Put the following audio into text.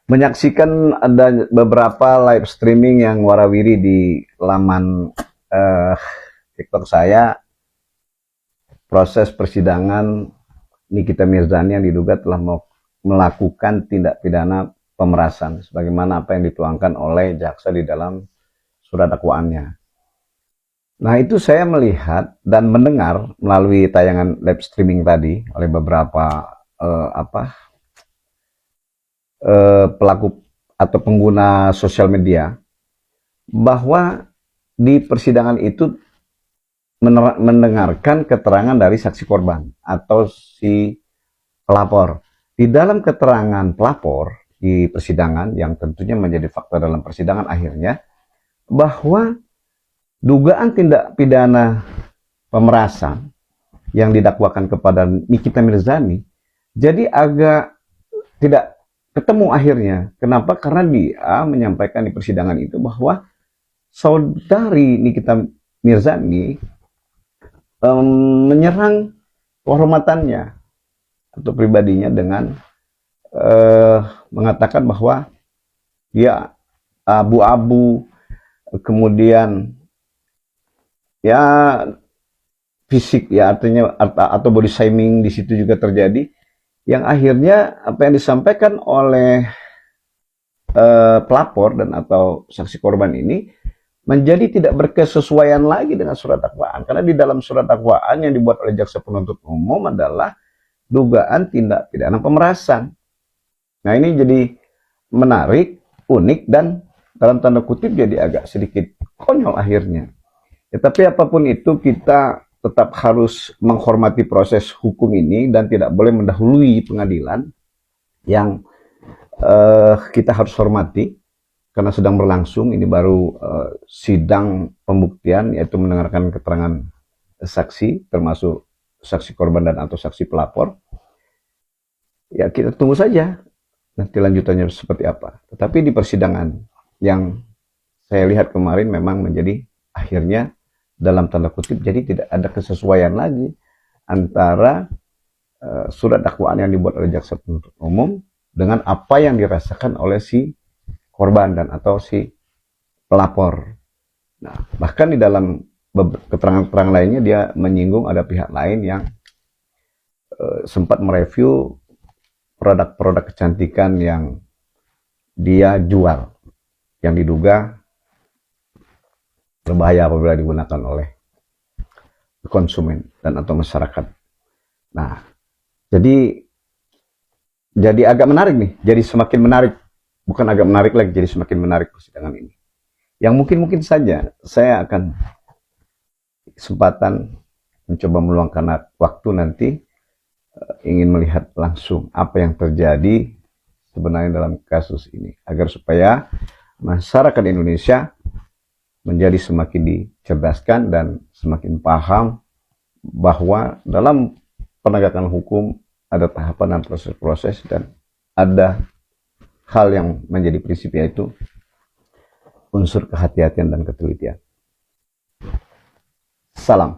menyaksikan ada beberapa live streaming yang warawiri di laman TikTok saya, proses persidangan Nikita Mirzani yang diduga telah melakukan tindak pidana pemerasan sebagaimana apa yang dituangkan oleh jaksa di dalam surat dakwaannya. Nah, itu saya melihat dan mendengar melalui tayangan live streaming tadi oleh beberapa pelaku atau pengguna sosial media, bahwa di persidangan itu mendengarkan keterangan dari saksi korban atau si pelapor. Di dalam keterangan pelapor di persidangan, yang tentunya menjadi fakta dalam persidangan akhirnya, bahwa dugaan tindak pidana pemerasan yang didakwakan kepada Nikita Mirzani jadi agak tidak ketemu akhirnya. Kenapa? Karena dia menyampaikan di persidangan itu bahwa saudari Nikita Mirzani menyerang kehormatannya atau pribadinya dengan mengatakan bahwa dia abu-abu, kemudian ya fisik ya, artinya atau body shaming di situ juga terjadi, yang akhirnya apa yang disampaikan oleh pelapor dan atau saksi korban ini menjadi tidak berkesesuaian lagi dengan surat dakwaan, karena di dalam surat dakwaan yang dibuat oleh jaksa penuntut umum adalah dugaan tindak pidana pemerasan. Nah, ini jadi menarik, unik, dan dalam tanda kutip jadi agak sedikit konyol akhirnya. Ya, tapi apapun itu, kita tetap harus menghormati proses hukum ini dan tidak boleh mendahului pengadilan yang kita harus hormati karena sedang berlangsung. Ini baru sidang pembuktian, yaitu mendengarkan keterangan saksi, termasuk saksi korban dan atau saksi pelapor. Ya, kita tunggu saja nanti lanjutannya seperti apa. Tetapi di persidangan yang saya lihat kemarin memang menjadi akhirnya dalam tanda kutip jadi tidak ada kesesuaian lagi antara surat dakwaan yang dibuat oleh jaksa penuntut umum dengan apa yang dirasakan oleh si korban dan atau si pelapor. Nah, bahkan di dalam keterangan-keterangan lainnya dia menyinggung ada pihak lain yang sempat mereview produk-produk kecantikan yang dia jual, yang diduga berbahaya apabila digunakan oleh konsumen dan atau masyarakat. Nah, jadi agak menarik nih, jadi semakin menarik, bukan agak menarik lagi, jadi semakin menarik persidangan ini. Yang mungkin saja saya akan kesempatan mencoba meluangkan waktu nanti ingin melihat langsung apa yang terjadi sebenarnya dalam kasus ini, agar supaya masyarakat Indonesia menjadi semakin dicerdaskan dan semakin paham bahwa dalam penegakan hukum ada tahapan dan proses-proses, dan ada hal yang menjadi prinsip, yaitu unsur kehati-hatian dan ketelitian. Salam.